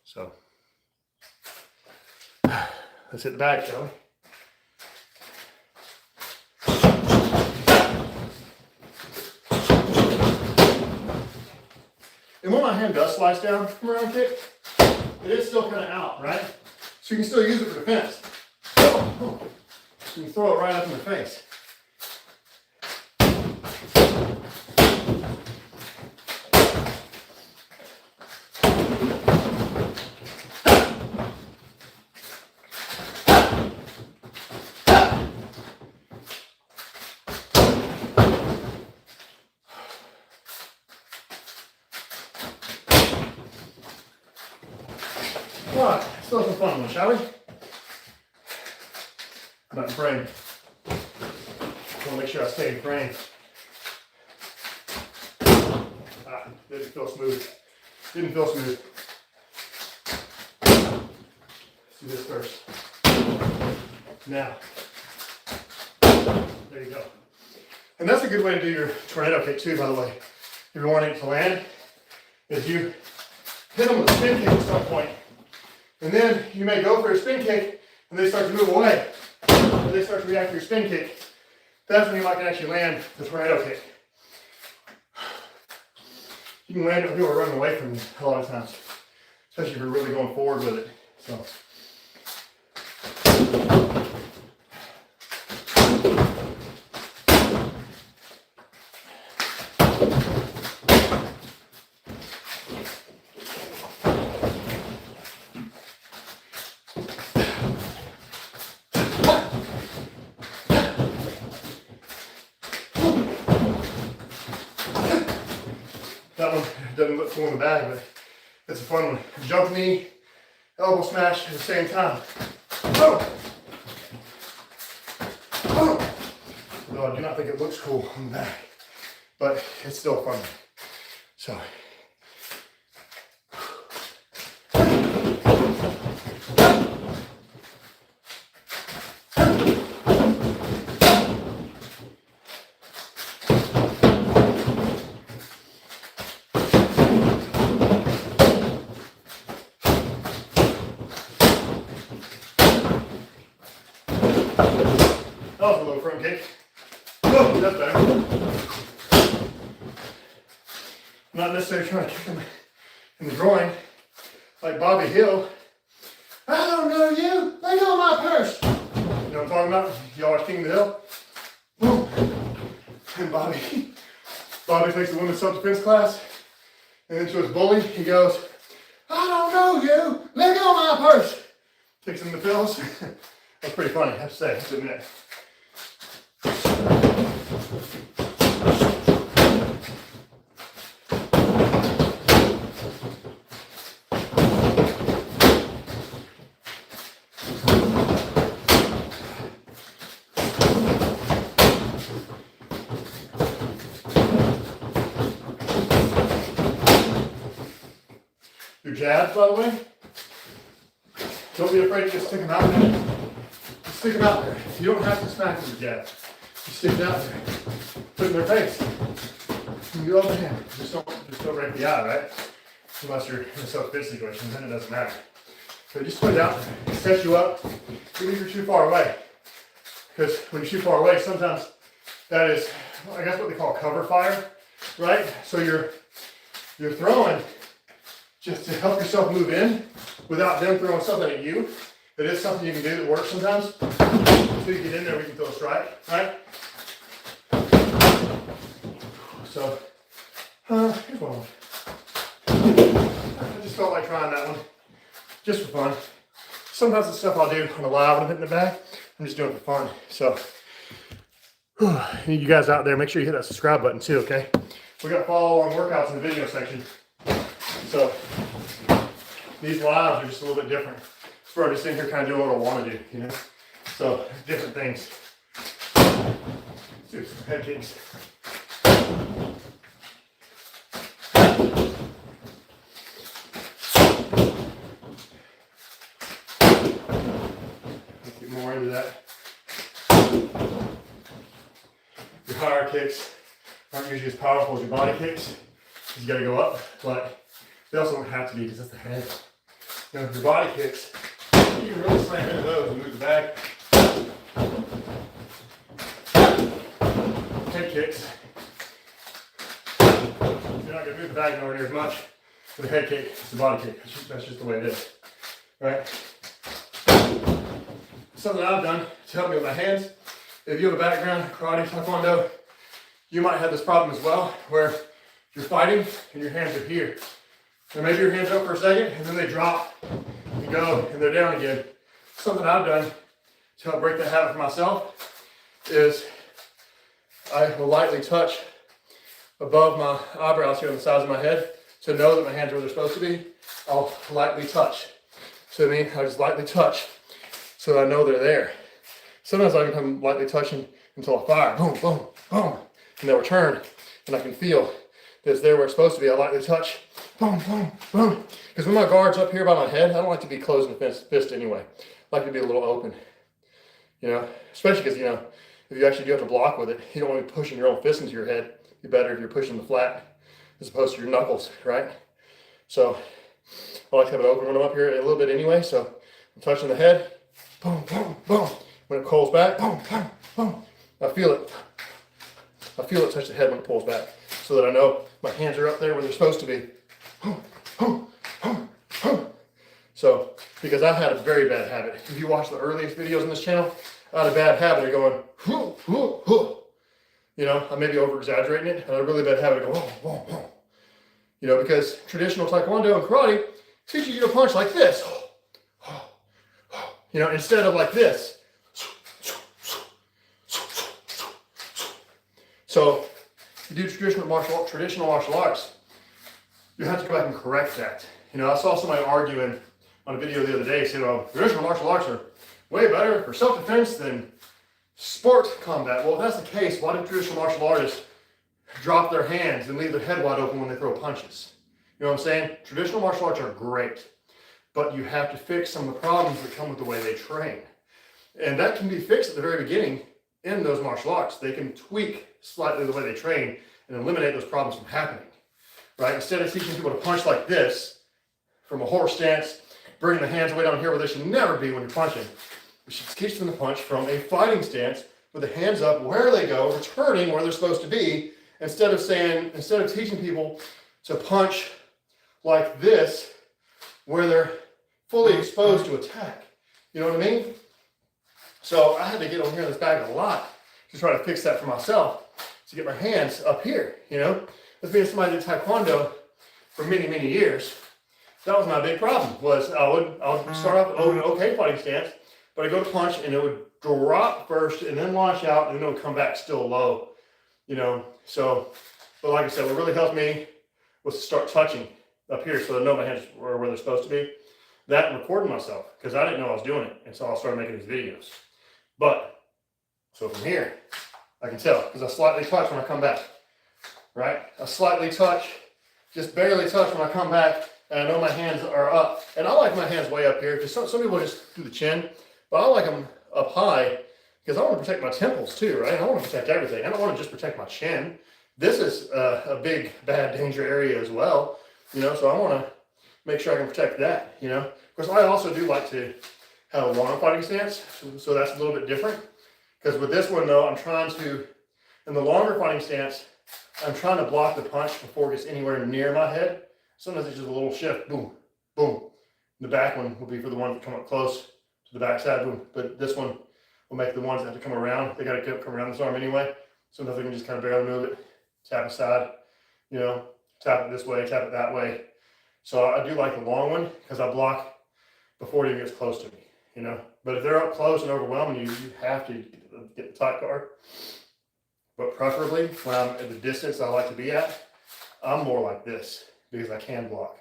So let's hit the bag, shall we? And when my hand does slice down from a round kick, it is still kind of out, right? So you can still use it for defense. So you can throw it right up in the face. All right, let's throw some fun one, shall we? About in frame. Want to make sure I stay in frame. Didn't feel smooth. Didn't feel smooth. Let's do this first. Now. There you go. And that's a good way to do your tornado kick too, by the way. If you're wanting it to land, is you hit them with a spin kick at some point. And then you may go for a spin kick and they start to move away. Or they start to react to your spin kick. That's when you might actually land the tornado kick. You can land it when people are running away from you a lot of times. Especially if you're really going forward with it. So. doesn't look cool in the bag, but it's a fun one. Jump knee, elbow smash at the same time. Boom! Boom! No, I do not think it looks cool on the back, but it's still fun. So. That was a little front kick. Oh, that's better. Not necessarily trying to kick him in the groin like Bobby Hill. I don't know you. Let go of my purse. You know what I'm talking about? Y'all watch King of the Hill? Boom. And Bobby takes the women's self-defense class, and then to his bully, he goes, I don't know you. Let go of my purse. Takes him the pills. That's pretty funny, I have to say. I have to admit. Your jabs, by the way, don't be afraid to just stick them out there. Just stick them out there. You don't have to smack them with jabs. Just stick it out there. Put it in their face. You go overhand. Just don't break the eye, right? Unless you're in a self-defense situation, then it doesn't matter. So just put it out there. It sets you up. Even if you're too far away. Because when you're too far away, sometimes that is, I guess what they call cover fire, right? So you're throwing just to help yourself move in without them throwing something at you. It is something you can do that works sometimes. Until you get in there, we can throw a strike, right? So, here's one. I just felt like trying that one, just for fun. Sometimes the stuff I'll do on a live when I'm hitting the back, I'm just doing it for fun. So, you guys out there, make sure you hit that subscribe button too, okay? We got follow-along workouts in the video section. So these lives are just a little bit different. It's where I just in here kind of doing what I want to do, you know? So different things. Let's do some head kicks. Let's get more into that. Your higher kicks aren't usually as powerful as your body kicks. You gotta go up, but they also don't have to be because that's the head. You know, your body kicks, you can really slam into those and move the back. Head kicks, you're not gonna move the back nowhere near as much for the head kick. It's the body kick. That's just the way it is, right? Something I've done to help me with my hands. If you have a background in karate, taekwondo, you might have this problem as well, where you're fighting and your hands are here. And maybe your hands up for a second and then they drop and go and they're down again. Something I've done to help break that habit for myself is I will lightly touch above my eyebrows here on the sides of my head to know that my hands are where they're supposed to be. I'll lightly touch. So I mean, I just lightly touch so that I know they're there. Sometimes I can come lightly touching until I fire. Boom, boom, boom. And they'll return and I can feel that it's there where it's supposed to be. I lightly touch. Boom, boom, boom. Because when my guard's up here by my head, I don't like to be closing the fist anyway. I like to be a little open. You know, especially because, you know, if you actually do have to block with it, you don't want to be pushing your own fist into your head. It'd be better if you're pushing the flat as opposed to your knuckles, right? So I like to have it open when I'm up here a little bit anyway. So I'm touching the head. Boom, boom, boom. When it pulls back, boom, boom, boom. I feel it. I feel it touch the head when it pulls back so that I know my hands are up there where they're supposed to be. So, because I've had a very bad habit. If you watch the earliest videos on this channel, I had a bad habit of going, you know, I may be over-exaggerating it. I had a really bad habit of going, you know, because traditional taekwondo and karate teaches you to punch like this. You know, instead of like this. So, if you do traditional martial arts, you have to go back and correct that. You know, I saw somebody arguing on a video the other day saying, well, traditional martial arts are way better for self-defense than sport combat. Well, if that's the case, why do traditional martial artists drop their hands and leave their head wide open when they throw punches? You know what I'm saying? Traditional martial arts are great, but you have to fix some of the problems that come with the way they train. And that can be fixed at the very beginning in those martial arts. They can tweak slightly the way they train and eliminate those problems from happening, right? Instead of teaching people to punch like this, from a horse stance, bringing the hands way down here where they should never be when you're punching, we should teach them to punch from a fighting stance with the hands up where they go, returning where they're supposed to be, instead of teaching people to punch like this, where they're fully exposed to attack. You know what I mean? So I had to get on here in this bag a lot to try to fix that for myself, to get my hands up here, you know? As being somebody that did Taekwondo for many, many years, that was my big problem, was I would start off with an okay fighting stance, but I'd go to punch and it would drop first and then launch out and then it would come back still low, you know? So, but like I said, what really helped me was to start touching up here so that I know my hands were where they're supposed to be. That and recording myself, because I didn't know I was doing it. And so I started making these videos. But, so from here, I can tell, because I slightly touch when I come back, right? I slightly touch, just barely touch when I come back, and I know my hands are up. And I like my hands way up here, because some people just do the chin, but I like them up high, because I want to protect my temples too, right? I want to protect everything. I don't want to just protect my chin. This is a big, bad danger area as well. You know, so I want to make sure I can protect that, you know. Of course, I also do like to have a long fighting stance, so that's a little bit different. Because with this one, though, I'm trying to, in the longer fighting stance, I'm trying to block the punch before it gets anywhere near my head. Sometimes it's just a little shift, boom, boom. The back one will be for the ones that come up close to the back side, boom. But this one will make the ones that have to come around. They got to come around this arm anyway. Sometimes I can just kind of barely move it, tap aside, you know. Tap it this way, tap it that way. So I do like the long one because I block before it even gets close to me, you know. But if they're up close and overwhelming you, you have to get the tight guard. But preferably, when I'm at the distance I like to be at, I'm more like this because I can block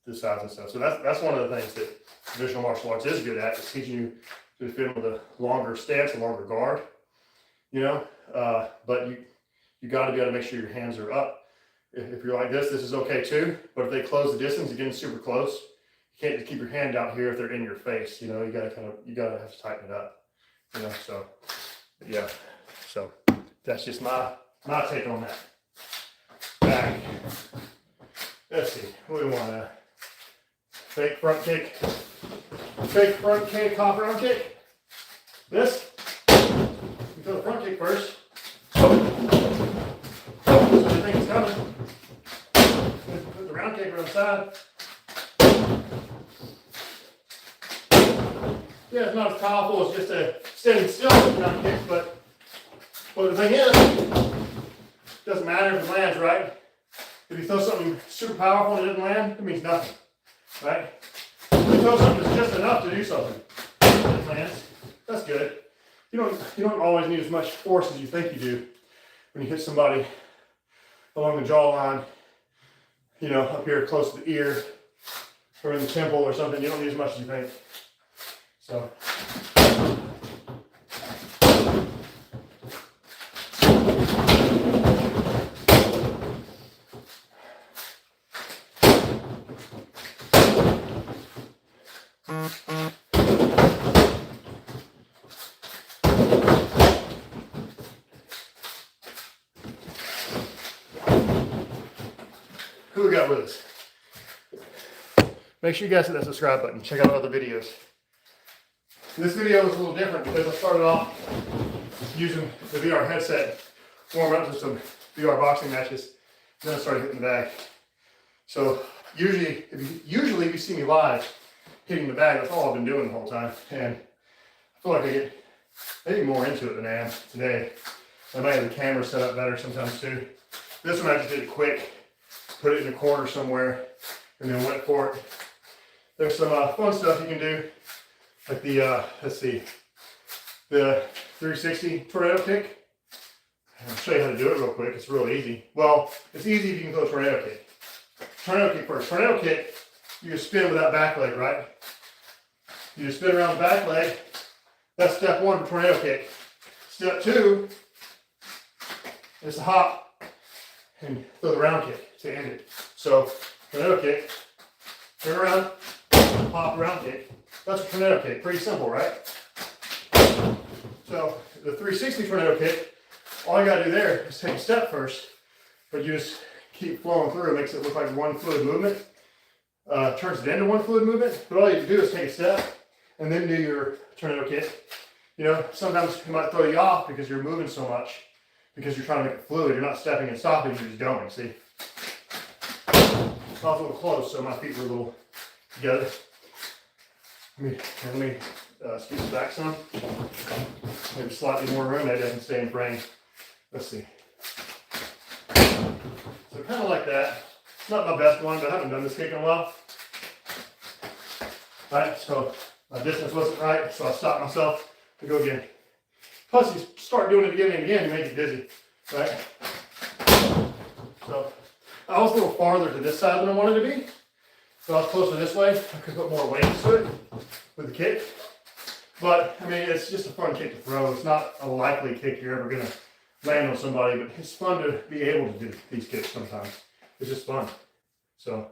the sides and stuff. So that's one of the things that traditional martial arts is good at, is teaching you to defend with a longer stance, a longer guard, you know. But you got to be able to make sure your hands are up. If you're like this is okay too. But if they close the distance, you're getting super close. You can't just keep your hand out here if they're in your face. You know, you gotta have to tighten it up. You know, so yeah. So that's just my take on that. Back. Let's see. What do we want to? Fake front kick. Fake front kick. Hop around kick. This. We do the front kick first. So I think it's coming. Put the round kick around the side. Yeah, it's not as powerful as just a standing still round kick, but the thing is, it doesn't matter if it lands, right? If you throw something super powerful and it doesn't land, it means nothing, right? If you throw something that's just enough to do something, and it lands, that's good. You don't always need as much force as you think you do when you hit somebody along the jawline, you know, up here close to the ear, or in the temple or something. You don't need as much as you think. So. Who we got with us? Make sure you guys hit that subscribe button. Check out other videos. This video is a little different because I started off using the VR headset, warming up to some VR boxing matches. Then I started hitting the bag. So usually if you see me live hitting the bag, that's all I've been doing the whole time. And I feel like I get maybe more into it than I am today. I might have the camera set up better sometimes too. This one I just did it quick. Put it in a corner somewhere, and then went for it. There's some fun stuff you can do, like the, let's see, the 360 tornado kick. I'll show you how to do it real quick. It's real easy. Well, it's easy if you can throw a tornado kick. tornado kick first. Tornado kick, you just spin with that back leg, right? You just spin around the back leg. That's step one for tornado kick. Step two is to hop and throw the round kick to end it. So tornado kick, turn around, hop, round kick. That's a tornado kick. Pretty simple, right? So the 360 tornado kick, all you gotta do there is take a step first, but you just keep flowing through. It makes it look like one fluid movement. Turns it into one fluid movement, but all you have to do is take a step and then do your tornado kick. You know, sometimes it might throw you off because you're moving so much, because you're trying to make it fluid. You're not stepping and stopping, you're just going, see? I was a little close, so my feet were a little together. Let me scoot it back some. Maybe slightly more room, maybe I can stay in frame. Let's see. So kind of like that. It's not my best one, but I haven't done this kick in a while. All right, so my distance wasn't right, so I stopped myself to go again. Plus, you start doing it again and again, you make it dizzy, right? So I was a little farther to this side than I wanted to be. So I was closer this way. I could put more weight to it with the kick. But, I mean, it's just a fun kick to throw. It's not a likely kick you're ever going to land on somebody, but it's fun to be able to do these kicks sometimes. It's just fun. So,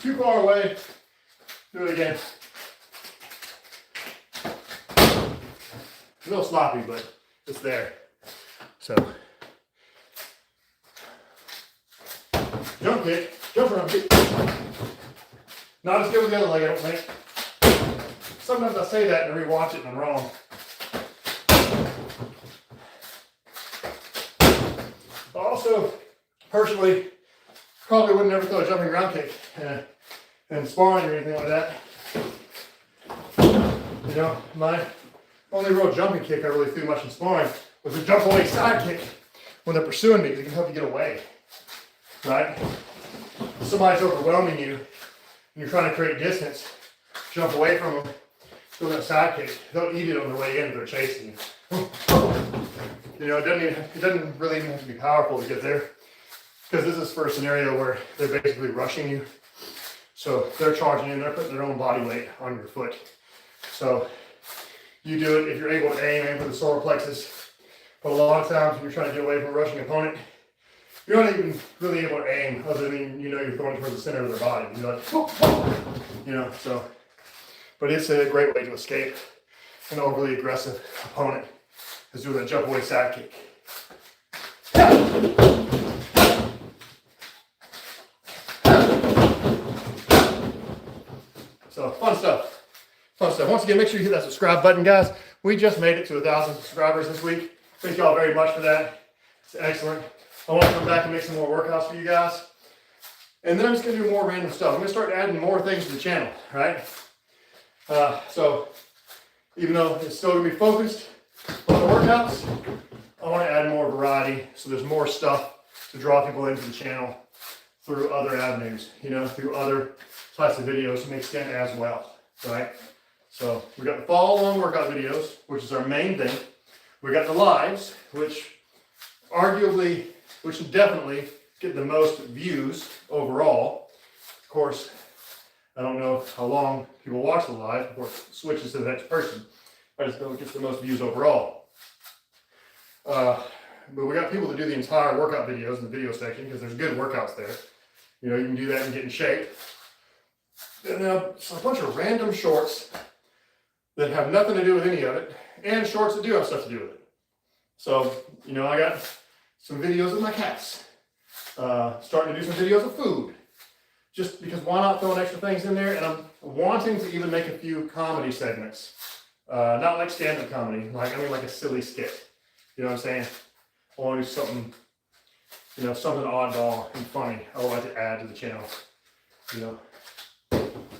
too far away. Do it again. A little sloppy, but it's there. So, jump kick, jump around kick. Not as good with the other leg, I don't think. Sometimes I say that and rewatch it and I'm wrong. Also, personally, probably would never throw a jumping ground kick in sparring or anything like that. You know, my only real jumping kick I really threw much in sparring was a jump away side kick when they're pursuing me because it can help you get away. Right? If somebody's overwhelming you and you're trying to create distance, jump away from them, throw that side kick. They'll eat it on their way in if they're chasing you. You know, it doesn't really even have to be powerful to get there. Because this is for a scenario where they're basically rushing you. So they're charging in, they're putting their own body weight on your foot. So you do it if you're able to aim for the solar plexus. But a lot of times when you're trying to get away from a rushing opponent, you're not even really able to aim other than you know you're throwing towards the center of their body. You're like, you know, so. But it's a great way to escape an overly aggressive opponent is doing a jump away side kick. So fun stuff. Fun stuff. Once again, make sure you hit that subscribe button, guys. We just made it to 1,000 subscribers this week. Thank y'all very much for that. It's excellent. I want to come back and make some more workouts for you guys. And then I'm just going to do more random stuff. I'm going to start adding more things to the channel, right? So even though it's still going to be focused on the workouts, I want to add more variety so there's more stuff to draw people into the channel through other avenues, you know, through other types of videos to make extent as well, right? So we got the follow along workout videos, which is our main thing. We got the lives, which definitely get the most views overall. Of course, I don't know how long people watch the live before it switches to the next person. I just know it gets the most views overall. But we got people to do the entire workout videos in the video section because there's good workouts there. You know, you can do that and get in shape. And then a bunch of random shorts that have nothing to do with any of it, and shorts that do have stuff to do with it. So, you know, I got some videos of my cats. Starting to do some videos of food. Just because why not throw extra things in there? And I'm wanting to even make a few comedy segments. Not like stand-up comedy, like a silly skit. You know what I'm saying? I want to do something, you know, something oddball and funny I would like to add to the channel. You know.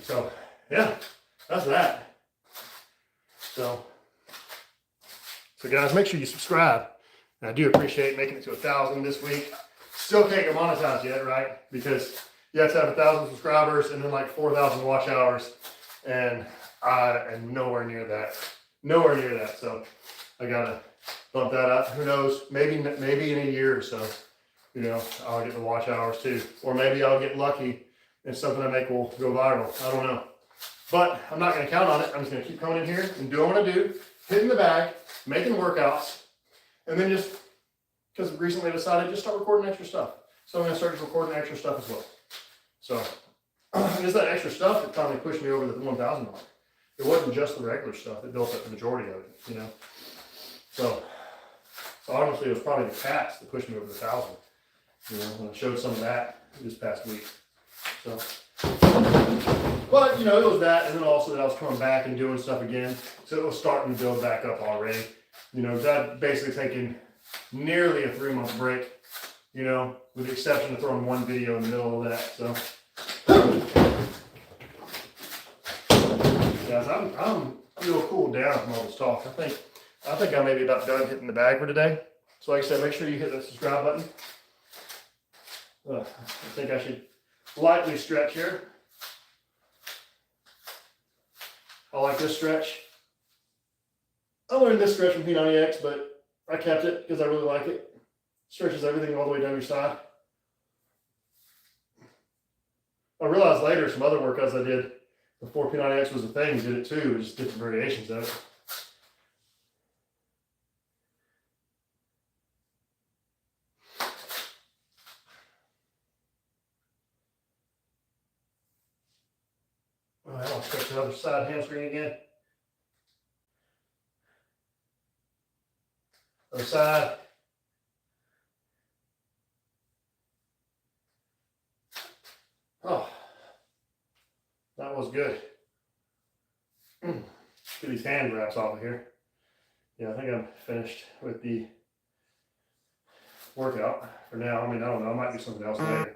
So yeah, that's that. So guys, make sure you subscribe. And I do appreciate making it to 1,000 this week. Still can't get monetized yet, right? Because you have to have 1,000 subscribers and then like 4,000 watch hours. And I am nowhere near that. Nowhere near that. So I gotta bump that up. Who knows? Maybe in a year or so, you know, I'll get the watch hours too, or maybe I'll get lucky and something I make will go viral. I don't know, but I'm not gonna count on it. I'm just gonna keep coming in here and doing what I do, hitting the bag, making workouts, and then just because recently I decided just start recording extra stuff. So I'm gonna start recording extra stuff as well. So just that extra stuff that finally pushed me over the 1,000 mark. It wasn't just the regular stuff that built up the majority of it, you know. So honestly, it was probably the cats that pushed me over the 1,000. You know, when I showed some of that this past week. So, but you know, it was that, and then also that I was coming back and doing stuff again. So it was starting to build back up already. You know, that basically taking nearly a 3-month break. You know, with the exception of throwing one video in the middle of that. So, guys, I'm a little cooled down from all this talk. I think I may be about done hitting the bag for today. So like I said, make sure you hit the subscribe button. I think I should lightly stretch here. I like this stretch. I learned this stretch from P90X, but I kept it because I really like it. Stretches everything all the way down your side. I realized later some other workouts I did before P90X was a thing did it too, just different variations of it. All right, I'll stretch the other side hamstring again. Other side. Oh, that was good. Get these hand wraps off of here. Yeah, I think I'm finished with the workout for now. I mean, I don't know. I might do something else later.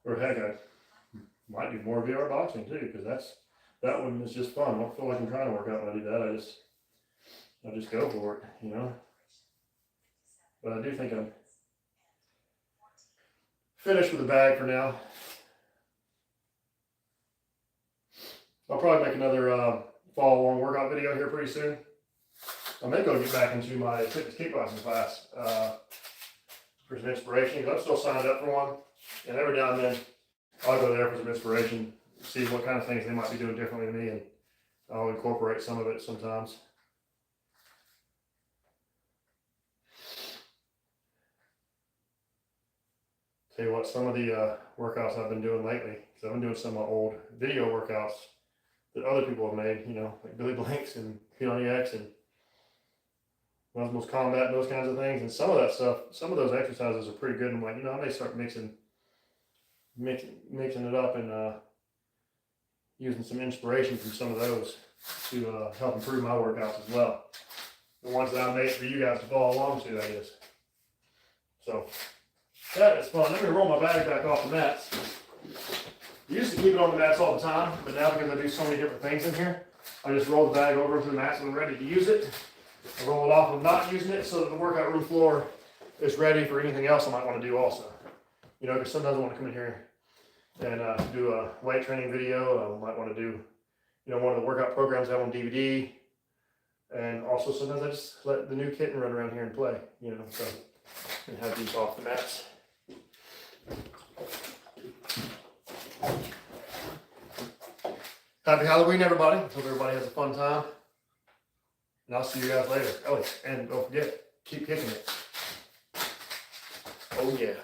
Or heck, I might do more VR boxing too, because that one is just fun. I don't feel like I'm trying to work out when I do that. I just go for it, you know. But I do think I'm finished with the bag for now. I'll probably make another follow-along workout video here pretty soon. I may go get back into my fitness kickboxing class for some inspiration, because I'm still signed up for one. And every now and then, I'll go there for some inspiration, see what kind of things they might be doing differently than me, and I'll incorporate some of it sometimes. Tell you what, some of the workouts I've been doing lately, because I've been doing some of my old video workouts that other people have made, you know, like Billy Blanks and P90X and Muscles Combat and those kinds of things. And some of that stuff, some of those exercises are pretty good. I'm like, you know, I may start mixing it up and using some inspiration from some of those to help improve my workouts as well. The ones that I made for you guys to follow along to, I guess. So that is fun. I'm going to roll my bag back off the mats. I used to keep it on the mats all the time, but now because I do so many different things in here, I just roll the bag over to the mats when I'm ready to use it. I roll it off when I'm not using it so that the workout room floor is ready for anything else I might want to do also. You know, because sometimes I want to come in here and do a weight training video. I might want to do, you know, one of the workout programs I have on DVD. And also sometimes I just let the new kitten run around here and play, you know, so, and have these off the mats. Happy Halloween, everybody. Hope everybody has a fun time. And I'll see you guys later. Oh, and don't forget, keep kicking it. Oh, yeah.